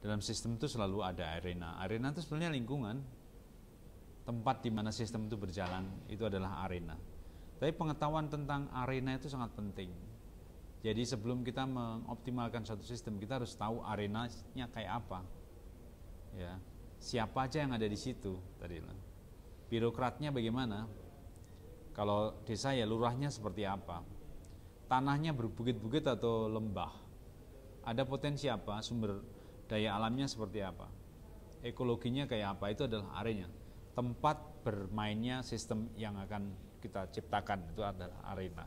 Dalam sistem itu selalu ada arena. Arena itu sebenarnya lingkungan, tempat di mana sistem itu berjalan, itu adalah arena. Tapi pengetahuan tentang arena itu sangat penting. Jadi sebelum kita mengoptimalkan satu sistem, kita harus tahu arenanya kayak apa. Ya, siapa aja yang ada di situ tadi. Birokratnya bagaimana? Kalau desa ya lurahnya seperti apa? Tanahnya berbukit-bukit atau lembah? Ada potensi apa? Sumber daya alamnya seperti apa? Ekologinya kayak apa? Itu adalah arena. Tempat bermainnya sistem yang akan kita ciptakan itu adalah arena.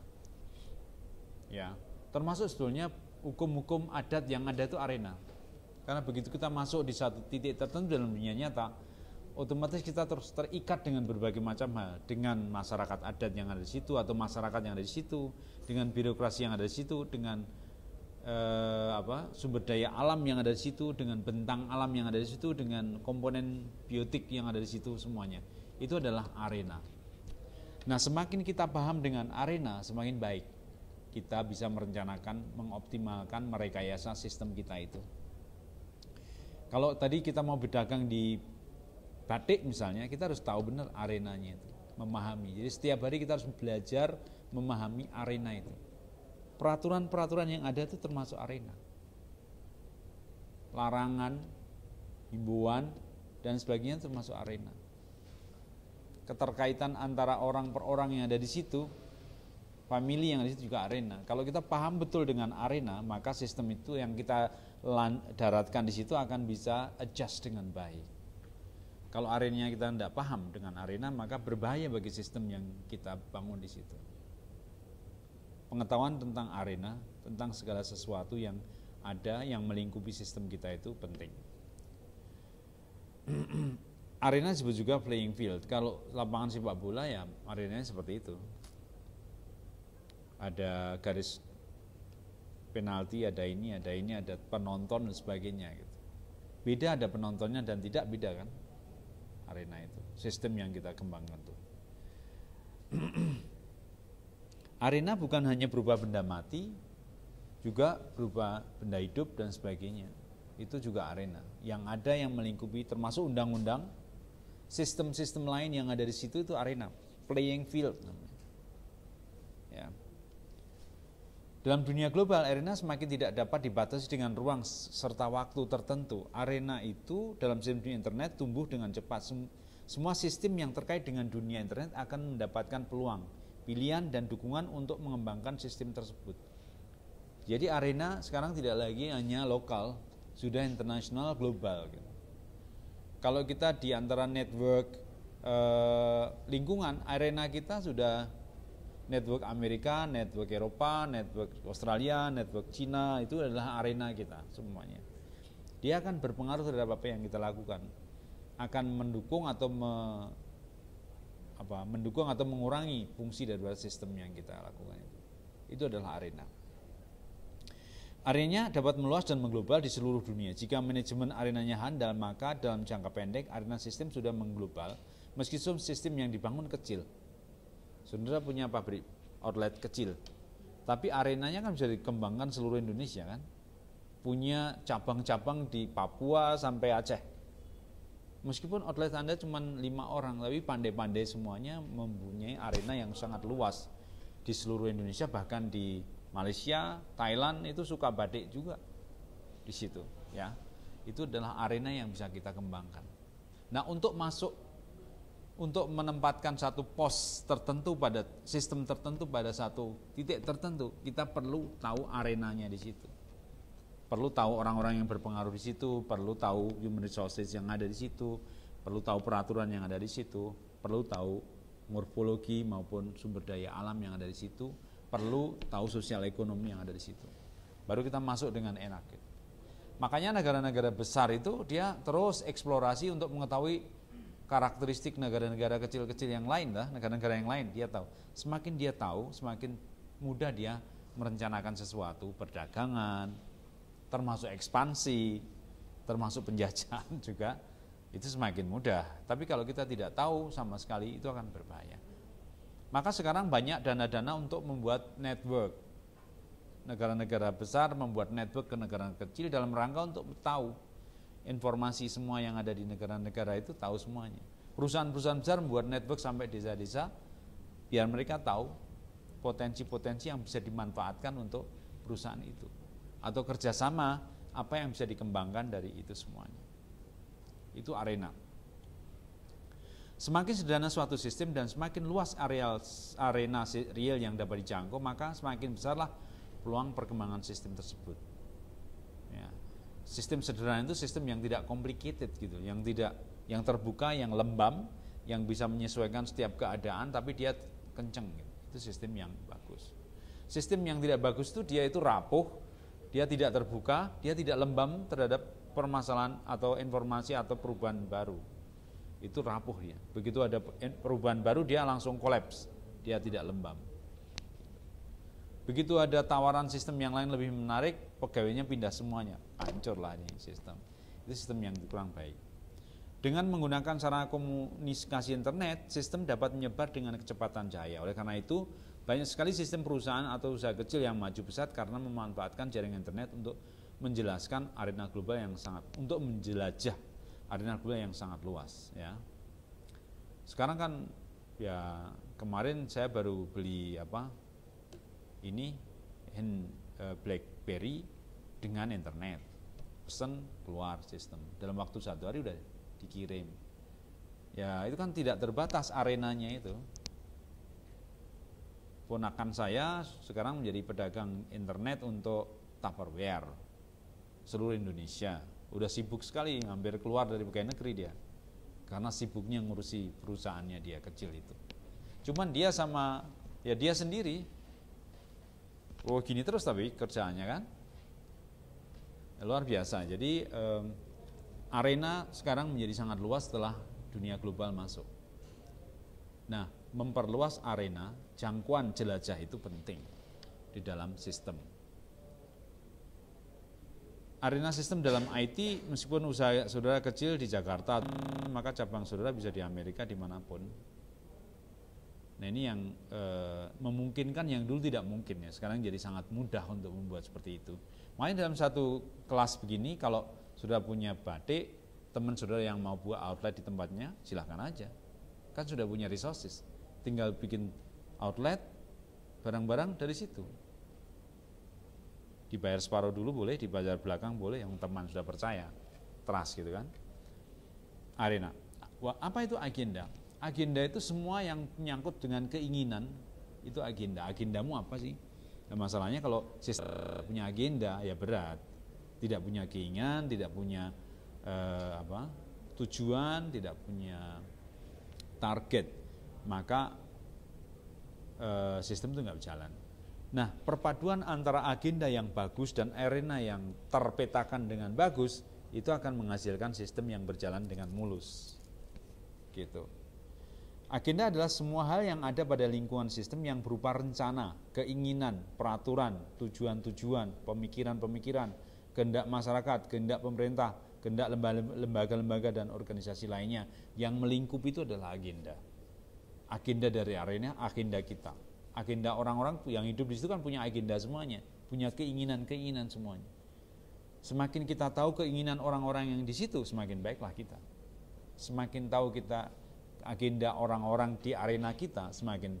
Ya, termasuk sebetulnya hukum-hukum adat yang ada itu arena. Karena begitu kita masuk di satu titik tertentu dalam dunia nyata, otomatis kita terus terikat dengan berbagai macam hal, dengan masyarakat adat yang ada di situ atau masyarakat yang ada di situ, dengan birokrasi yang ada di situ, dengan sumber daya alam yang ada di situ, dengan bentang alam yang ada di situ, dengan komponen biotik yang ada di situ, semuanya itu adalah arena. Nah, semakin kita paham dengan arena, semakin baik kita bisa merencanakan, mengoptimalkan, merekayasa sistem kita itu. Kalau tadi kita mau berdagang di batik misalnya, kita harus tahu benar arenanya itu, memahami. Jadi setiap hari kita harus belajar memahami arena itu. Peraturan-peraturan yang ada itu termasuk arena. Larangan, himbauan, dan sebagainya termasuk arena. Keterkaitan antara orang per orang yang ada di situ, family yang ada di situ juga arena. Kalau kita paham betul dengan arena, maka sistem itu yang kita daratkan di situ akan bisa adjust dengan baik. Kalau arenanya kita tidak paham dengan arena, maka berbahaya bagi sistem yang kita bangun di situ. Pengetahuan tentang arena, tentang segala sesuatu yang ada yang melingkupi sistem kita itu penting. Arena disebut juga playing field. Kalau lapangan sepak bola ya arenanya seperti itu. Ada garis penalti, ada ini, ada penonton dan sebagainya gitu. Beda ada penontonnya dan tidak beda kan? Arena itu, sistem yang kita kembangkan tuh. Arena bukan hanya berupa benda mati, juga berupa benda hidup dan sebagainya. Itu juga arena. Yang ada yang melingkupi termasuk undang-undang, sistem-sistem lain yang ada di situ itu arena, playing field namanya. Ya. Dalam dunia global, arena semakin tidak dapat dibatasi dengan ruang serta waktu tertentu. Arena itu dalam sistem dunia internet tumbuh dengan cepat. Semua sistem yang terkait dengan dunia internet akan mendapatkan peluang, pilihan, dan dukungan untuk mengembangkan sistem tersebut. Jadi arena sekarang tidak lagi hanya lokal, sudah internasional, global. Gitu. Kalau kita di antara network lingkungan, arena kita sudah network Amerika, network Eropa, network Australia, network Cina, itu adalah arena kita semuanya. Dia akan berpengaruh terhadap apa yang kita lakukan, akan mendukung atau mendukung atau mengurangi fungsi dari sistem yang kita lakukan itu. Itu adalah arena. Arenanya dapat meluas dan mengglobal di seluruh dunia. Jika manajemen arenanya handal, maka dalam jangka pendek arena sistem sudah mengglobal, meskipun sistem yang dibangun kecil. Saudara punya pabrik outlet kecil, tapi arenanya kan bisa dikembangkan seluruh Indonesia kan, punya cabang-cabang di Papua sampai Aceh. Meskipun outlet Anda cuma 5 orang, tapi pandai-pandai semuanya mempunyai arena yang sangat luas di seluruh Indonesia, bahkan di Malaysia, Thailand itu suka batik juga di situ, ya. Itu adalah arena yang bisa kita kembangkan. Nah, untuk menempatkan satu pos tertentu pada sistem tertentu pada satu titik tertentu, kita perlu tahu arenanya di situ. Perlu tahu orang-orang yang berpengaruh di situ, perlu tahu human resources yang ada di situ, perlu tahu peraturan yang ada di situ, perlu tahu morfologi maupun sumber daya alam yang ada di situ, perlu tahu sosial ekonomi yang ada di situ. Baru kita masuk dengan enak. Gitu. Makanya negara-negara besar itu dia terus eksplorasi untuk mengetahui karakteristik negara-negara kecil-kecil yang lain lah, negara-negara yang lain dia tahu. Semakin dia tahu, semakin mudah dia merencanakan sesuatu, perdagangan, termasuk ekspansi, termasuk penjajahan juga, itu semakin mudah. Tapi kalau kita tidak tahu sama sekali, itu akan berbahaya. Maka sekarang banyak dana-dana untuk membuat network. Negara-negara besar membuat network ke negara kecil dalam rangka untuk tahu informasi semua yang ada di negara-negara itu tahu semuanya. Perusahaan-perusahaan besar membuat network sampai desa-desa biar mereka tahu potensi-potensi yang bisa dimanfaatkan untuk perusahaan itu, atau kerjasama apa yang bisa dikembangkan dari itu semuanya. Itu arena. Semakin sederhana suatu sistem dan semakin luas arena real yang dapat dijangkau, maka semakin besarlah peluang perkembangan sistem tersebut. Ya. Sistem sederhana itu sistem yang tidak complicated gitu, yang terbuka, yang lembam, yang bisa menyesuaikan setiap keadaan, tapi dia kenceng gitu. Itu sistem yang bagus. Sistem yang tidak bagus itu dia itu rapuh, dia tidak terbuka, dia tidak lembam terhadap permasalahan atau informasi atau perubahan baru. Itu rapuh dia. Begitu ada perubahan baru dia langsung kolaps, dia tidak lembam. Begitu ada tawaran sistem yang lain lebih menarik, pegawainya pindah semuanya, hancurlah ini sistem. Itu sistem yang kurang baik. Dengan menggunakan sarana komunikasi internet, sistem dapat menyebar dengan kecepatan cahaya. Oleh karena itu, banyak sekali sistem perusahaan atau usaha kecil yang maju pesat karena memanfaatkan jaringan internet untuk menjelaskan arena global yang untuk menjelajah arena global yang sangat luas. Ya. Sekarang kan, ya kemarin saya baru beli BlackBerry dengan internet, pesen keluar sistem dalam waktu 1 hari udah dikirim. Ya itu kan tidak terbatas arenanya itu. Ponakan saya sekarang menjadi pedagang internet untuk Tupperware seluruh Indonesia. Udah sibuk sekali, hampir keluar dari pegawai negeri dia, karena sibuknya ngurusi perusahaannya dia kecil itu. Cuman dia dia sendiri, gini terus tapi kerjaannya kan, luar biasa. Jadi arena sekarang menjadi sangat luas setelah dunia global masuk. Nah, memperluas arena, jangkauan jelajah itu penting di dalam sistem. Arena sistem dalam IT, meskipun usaha saudara kecil di Jakarta, maka cabang saudara bisa di Amerika dimanapun. Nah ini yang memungkinkan yang dulu tidak mungkin ya, sekarang jadi sangat mudah untuk membuat seperti itu. Makanya dalam satu kelas begini, kalau sudah punya batik, teman saudara yang mau buat outlet di tempatnya, silahkan aja. Kan sudah punya resources, tinggal bikin outlet, barang-barang dari situ. Dibayar separuh dulu boleh, dibayar belakang boleh, yang teman sudah percaya, trust gitu kan. Arena. Apa itu agenda? Agenda itu semua yang menyangkut dengan keinginan, itu agenda. Agendamu apa sih? Nah, masalahnya kalau sistem punya agenda ya berat. Tidak punya keinginan, tidak punya tujuan, tidak punya target, maka sistem itu nggak berjalan. Nah, perpaduan antara agenda yang bagus dan arena yang terpetakan dengan bagus itu akan menghasilkan sistem yang berjalan dengan mulus. Gitu. Agenda adalah semua hal yang ada pada lingkungan sistem yang berupa rencana, keinginan, peraturan, tujuan-tujuan, pemikiran-pemikiran, kehendak masyarakat, kehendak pemerintah, kehendak lembaga-lembaga dan organisasi lainnya. Yang melingkupi itu adalah agenda. Agenda dari arena, agenda kita. Agenda orang-orang yang hidup di situ kan punya agenda semuanya, punya keinginan-keinginan semuanya. Semakin kita tahu keinginan orang-orang yang di situ, semakin baiklah kita. Semakin tahu kita agenda orang-orang di arena kita, semakin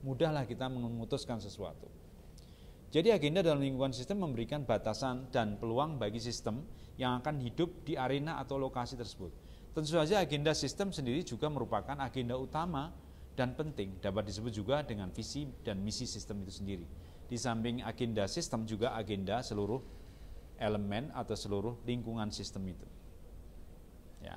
mudahlah kita memutuskan sesuatu. Jadi agenda dalam lingkungan sistem memberikan batasan dan peluang bagi sistem yang akan hidup di arena atau lokasi tersebut. Tentu saja agenda sistem sendiri juga merupakan agenda utama dan penting, dapat disebut juga dengan visi dan misi sistem itu sendiri. Di samping agenda sistem juga agenda seluruh elemen atau seluruh lingkungan sistem itu. Ya.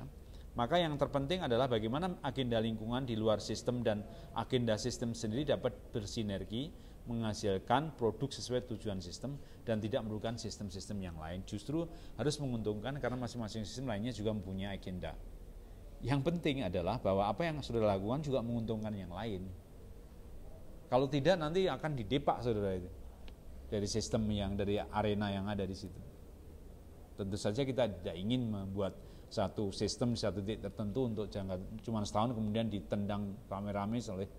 Maka yang terpenting adalah bagaimana agenda lingkungan di luar sistem dan agenda sistem sendiri dapat bersinergi menghasilkan produk sesuai tujuan sistem dan tidak memerlukan sistem-sistem yang lain. Justru harus menguntungkan karena masing-masing sistem lainnya juga mempunyai agenda. Yang penting adalah bahwa apa yang saudara lakukan juga menguntungkan yang lain. Kalau tidak nanti akan didepak saudara itu dari sistem dari arena yang ada di situ. Tentu saja kita tidak ingin membuat satu sistem di satu titik tertentu untuk jangka cuma setahun kemudian ditendang rame-rame oleh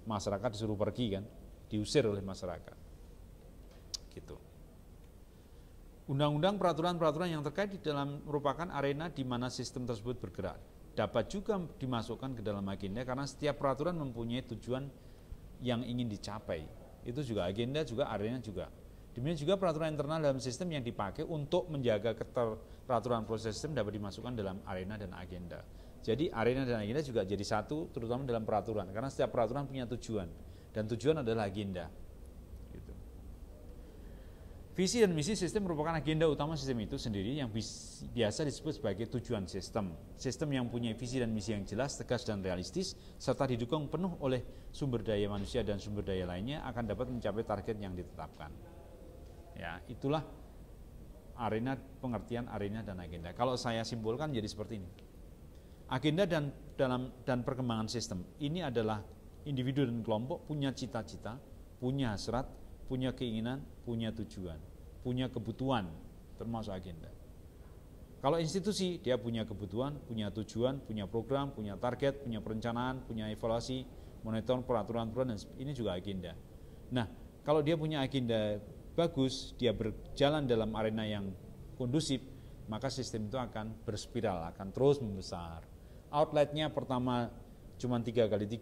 masyarakat, disuruh pergi kan, diusir oleh masyarakat. Gitu. undang-undang, peraturan-peraturan yang terkait di dalam merupakan arena di mana sistem tersebut bergerak. Dapat juga dimasukkan ke dalam agenda karena setiap peraturan mempunyai tujuan yang ingin dicapai. Itu juga agenda, juga arena juga. Demikian juga peraturan internal dalam sistem yang dipakai untuk menjaga keteraturan proses sistem dapat dimasukkan dalam arena dan agenda. Jadi arena dan agenda juga jadi satu, terutama dalam peraturan, karena setiap peraturan punya tujuan, dan tujuan adalah agenda. Gitu. Visi dan misi sistem merupakan agenda utama sistem itu sendiri yang biasa disebut sebagai tujuan sistem. Sistem yang punya visi dan misi yang jelas, tegas dan realistis, serta didukung penuh oleh sumber daya manusia dan sumber daya lainnya akan dapat mencapai target yang ditetapkan. Ya, itulah arena, pengertian arena dan agenda. Kalau saya simpulkan jadi seperti ini. Agenda dan perkembangan sistem ini adalah individu dan kelompok punya cita-cita, punya hasrat, punya keinginan, punya tujuan, punya kebutuhan, termasuk agenda. Kalau institusi, dia punya kebutuhan, punya tujuan, punya program, punya target, punya perencanaan, punya evaluasi, monitor, peraturan-peraturan, dan ini juga agenda. Nah, kalau dia punya agenda bagus, dia berjalan dalam arena yang kondusif, maka sistem itu akan berspiral, akan terus membesar. Outletnya pertama cuma 3x3,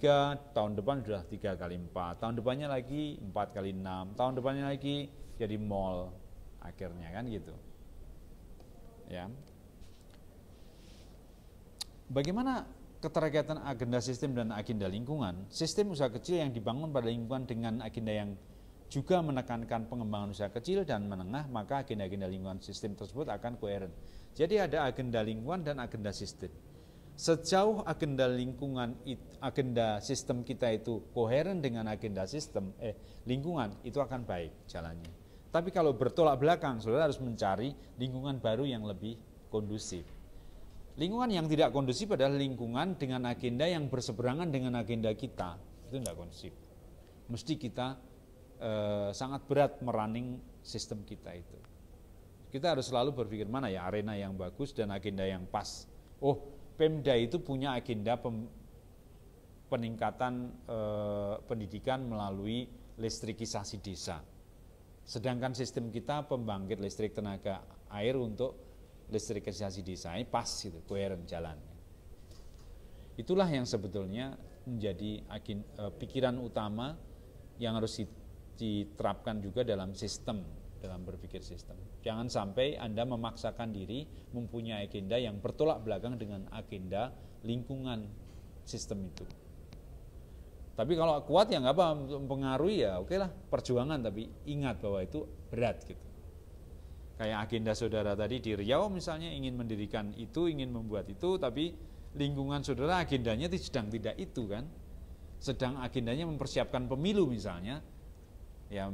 tahun depan sudah 3x4, tahun depannya lagi 4x6, tahun depannya lagi jadi mall, akhirnya kan gitu. Ya. Bagaimana keterkaitan agenda sistem dan agenda lingkungan? Sistem usaha kecil yang dibangun pada lingkungan dengan agenda yang juga menekankan pengembangan usaha kecil dan menengah, maka agenda-agenda lingkungan sistem tersebut akan koheren. Jadi ada agenda lingkungan dan agenda sistem. Sejauh agenda lingkungan, agenda sistem kita itu koheren dengan agenda sistem lingkungan, itu akan baik jalannya. Tapi kalau bertolak belakang, saudara harus mencari lingkungan baru yang lebih kondusif. Lingkungan yang tidak kondusif adalah lingkungan dengan agenda yang berseberangan dengan agenda kita, itu tidak kondusif. Mesti kita sangat berat merunning sistem kita itu. Kita harus selalu berpikir mana ya arena yang bagus dan agenda yang pas. Oh, Pemda itu punya agenda peningkatan pendidikan melalui listrikisasi desa. Sedangkan sistem kita pembangkit listrik tenaga air untuk listrikisasi desa, ini pas gitu, koheren jalan. Itulah yang sebetulnya menjadi pikiran utama yang harus diterapkan juga dalam sistem, dalam berpikir sistem. Jangan sampai Anda memaksakan diri mempunyai agenda yang bertolak belakang dengan agenda lingkungan sistem itu. Tapi kalau kuat ya nggak apa, mempengaruhi ya oke lah, perjuangan, tapi ingat bahwa itu berat gitu. Kayak agenda saudara tadi di Riau misalnya ingin mendirikan itu, ingin membuat itu, tapi lingkungan saudara agendanya sedang tidak itu kan. Sedang agendanya mempersiapkan pemilu misalnya, ya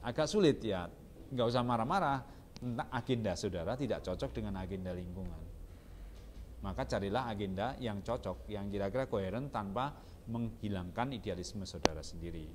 agak sulit ya. Nggak usah marah-marah, tentang agenda saudara tidak cocok dengan agenda lingkungan. Maka carilah agenda yang cocok, yang kira-kira koheren tanpa menghilangkan idealisme saudara sendiri.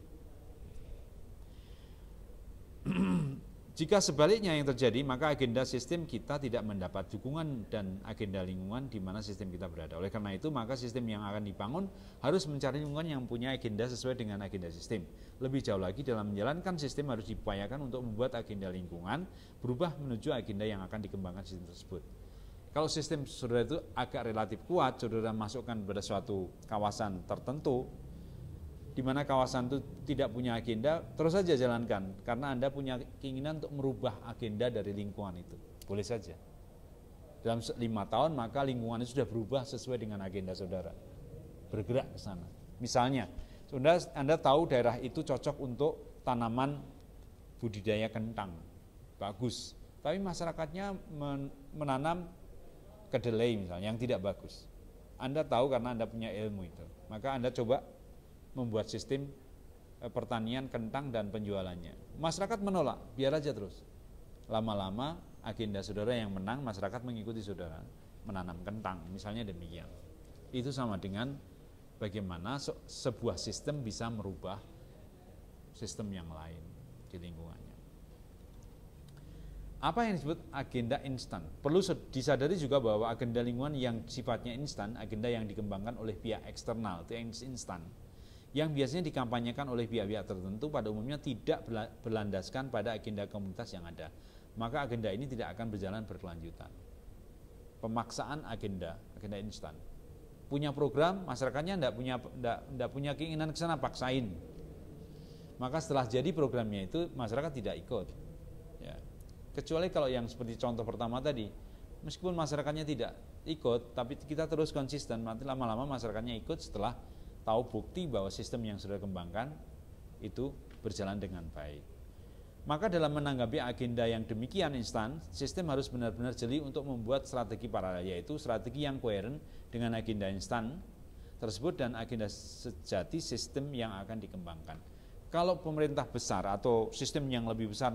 Jika sebaliknya yang terjadi, maka agenda sistem kita tidak mendapat dukungan dan agenda lingkungan di mana sistem kita berada. Oleh karena itu, maka sistem yang akan dibangun harus mencari lingkungan yang punya agenda sesuai dengan agenda sistem. Lebih jauh lagi, dalam menjalankan sistem harus diupayakan untuk membuat agenda lingkungan berubah menuju agenda yang akan dikembangkan sistem tersebut. Kalau sistem saudara itu agak relatif kuat, saudara masukkan pada suatu kawasan tertentu, di mana kawasan itu tidak punya agenda, terus saja jalankan, karena Anda punya keinginan untuk merubah agenda dari lingkungan itu. Boleh saja. Dalam 5 tahun maka lingkungan itu sudah berubah sesuai dengan agenda saudara. Bergerak ke sana. Misalnya, Anda tahu daerah itu cocok untuk tanaman budidaya kentang. Bagus. Tapi masyarakatnya menanam kedelai misalnya yang tidak bagus. Anda tahu karena Anda punya ilmu itu. Maka Anda coba membuat sistem pertanian kentang dan penjualannya. Masyarakat menolak, biar aja terus. Lama-lama agenda saudara yang menang, masyarakat mengikuti saudara menanam kentang, misalnya demikian. Itu sama dengan bagaimana sebuah sistem bisa merubah sistem yang lain di lingkungannya. Apa yang disebut agenda instan? Perlu disadari juga bahwa agenda lingkungan yang sifatnya instan, agenda yang dikembangkan oleh pihak eksternal, itu yang instan, yang biasanya dikampanyekan oleh pihak-pihak tertentu pada umumnya tidak berlandaskan pada agenda komunitas yang ada. maka agenda ini tidak akan berjalan berkelanjutan. Pemaksaan agenda instan. Punya program, masyarakatnya tidak punya keinginan ke sana, paksain. Maka setelah jadi programnya itu, masyarakat tidak ikut. Ya. Kecuali kalau yang seperti contoh pertama tadi, meskipun masyarakatnya tidak ikut, tapi kita terus konsisten, nanti lama-lama masyarakatnya ikut setelah tahu bukti bahwa sistem yang sudah dikembangkan itu berjalan dengan baik. Maka dalam menanggapi agenda yang demikian instan, sistem harus benar-benar jeli untuk membuat strategi paralel, yaitu strategi yang koheren dengan agenda instan tersebut dan agenda sejati sistem yang akan dikembangkan. Kalau pemerintah besar atau sistem yang lebih besar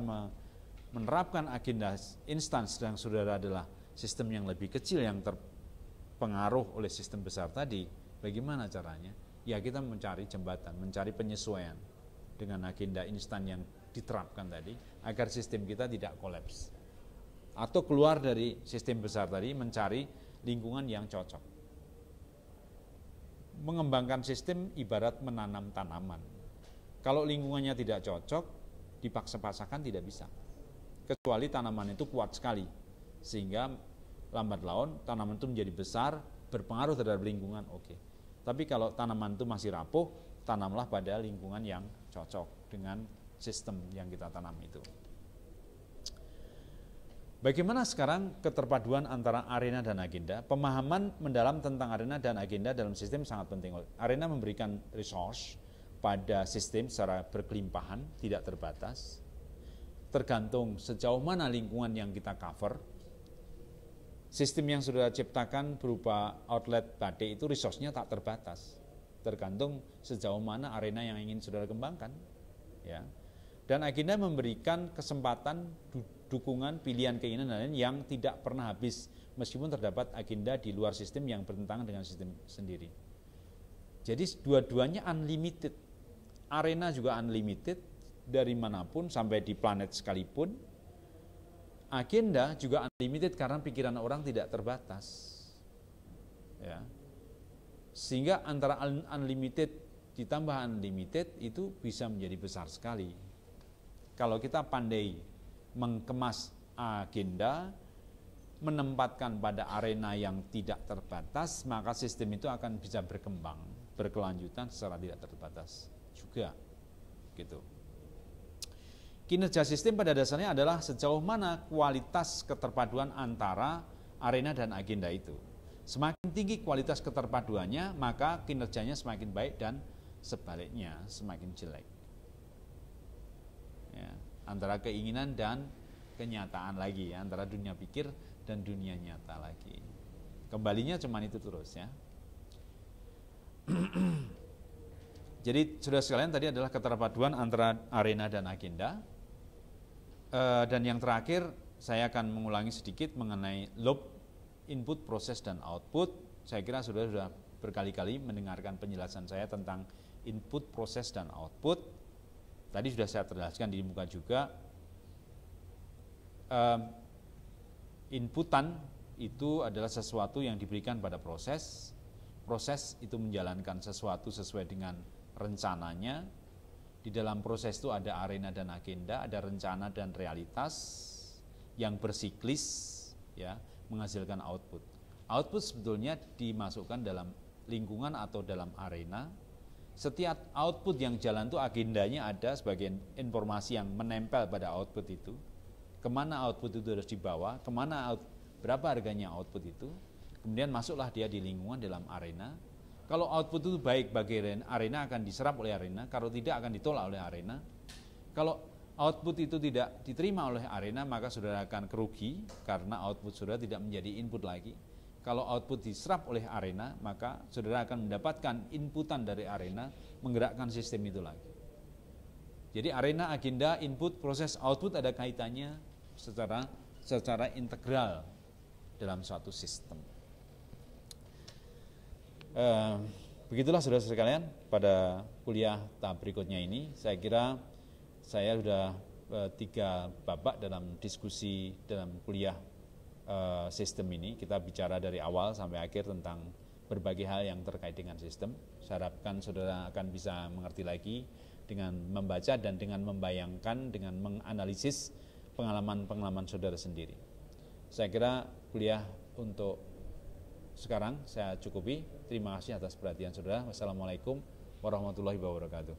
menerapkan agenda instan, sedang saudara adalah sistem yang lebih kecil yang terpengaruh oleh sistem besar tadi, bagaimana caranya? Ya kita mencari jembatan, mencari penyesuaian dengan agenda instan yang diterapkan tadi, agar sistem kita tidak kolaps. Atau keluar dari sistem besar tadi, mencari lingkungan yang cocok. Mengembangkan sistem ibarat menanam tanaman. Kalau lingkungannya tidak cocok, dipaksa-paksakan tidak bisa. Kecuali tanaman itu kuat sekali, sehingga lambat laun tanaman itu menjadi besar, berpengaruh terhadap lingkungan, oke. Tapi kalau tanaman itu masih rapuh, tanamlah pada lingkungan yang cocok dengan sistem yang kita tanam itu. Bagaimana sekarang keterpaduan antara arena dan agenda? Pemahaman mendalam tentang arena dan agenda dalam sistem sangat penting. Arena memberikan resource pada sistem secara berkelimpahan, tidak terbatas. Tergantung sejauh mana lingkungan yang kita cover. Sistem yang sudah ciptakan berupa outlet batik itu resource-nya tak terbatas. Tergantung sejauh mana arena yang ingin saudara kembangkan. Ya. Dan agenda memberikan kesempatan, dukungan, pilihan, keinginan dan lain yang tidak pernah habis meskipun terdapat agenda di luar sistem yang bertentangan dengan sistem sendiri. Jadi dua-duanya unlimited. Arena juga unlimited dari manapun sampai di planet sekalipun. Agenda juga unlimited karena pikiran orang tidak terbatas. Ya. Sehingga antara unlimited ditambah unlimited itu bisa menjadi besar sekali. Kalau kita pandai mengemas agenda, menempatkan pada arena yang tidak terbatas, maka sistem itu akan bisa berkembang, berkelanjutan secara tidak terbatas juga. Gitu. Kinerja sistem pada dasarnya adalah sejauh mana kualitas keterpaduan antara arena dan agenda itu. Semakin tinggi kualitas keterpaduannya, maka kinerjanya semakin baik dan sebaliknya semakin jelek. Ya, antara keinginan dan kenyataan lagi, ya, antara dunia pikir dan dunia nyata lagi. Kembalinya cuma itu terus ya. Jadi sudah sekalian tadi adalah keterpaduan antara arena dan agenda. Dan yang terakhir saya akan mengulangi sedikit mengenai loop input, proses dan output. Saya kira sudah berkali-kali mendengarkan penjelasan saya tentang input, proses dan output. Tadi sudah saya jelaskan di muka juga. Inputan itu adalah sesuatu yang diberikan pada proses. Proses itu menjalankan sesuatu sesuai dengan rencananya. Di dalam proses itu ada arena dan agenda, ada rencana dan realitas yang bersiklis, ya, menghasilkan output. Output sebetulnya dimasukkan dalam lingkungan atau dalam arena. Setiap output yang jalan itu agendanya ada sebagai informasi yang menempel pada output itu. Kemana output itu harus dibawa, berapa harganya output itu. Kemudian masuklah dia di lingkungan dalam arena. Kalau output itu baik bagi arena akan diserap oleh arena, kalau tidak akan ditolak oleh arena. Kalau output itu tidak diterima oleh arena, maka saudara akan kerugi karena output saudara tidak menjadi input lagi. Kalau output diserap oleh arena, maka saudara akan mendapatkan inputan dari arena, menggerakkan sistem itu lagi. Jadi arena, agenda, input, proses, output ada kaitannya secara integral dalam suatu sistem. Begitulah saudara sekalian pada kuliah tahap berikutnya ini. Saya kira saya sudah 3 babak dalam diskusi dalam kuliah sistem ini. Kita bicara dari awal sampai akhir tentang berbagai hal yang terkait dengan sistem. Saya harapkan saudara akan bisa mengerti lagi dengan membaca dan dengan membayangkan, dengan menganalisis pengalaman-pengalaman saudara sendiri. Saya kira kuliah untuk sekarang saya cukupi. Terima kasih atas perhatian saudara. Wassalamualaikum warahmatullahi wabarakatuh.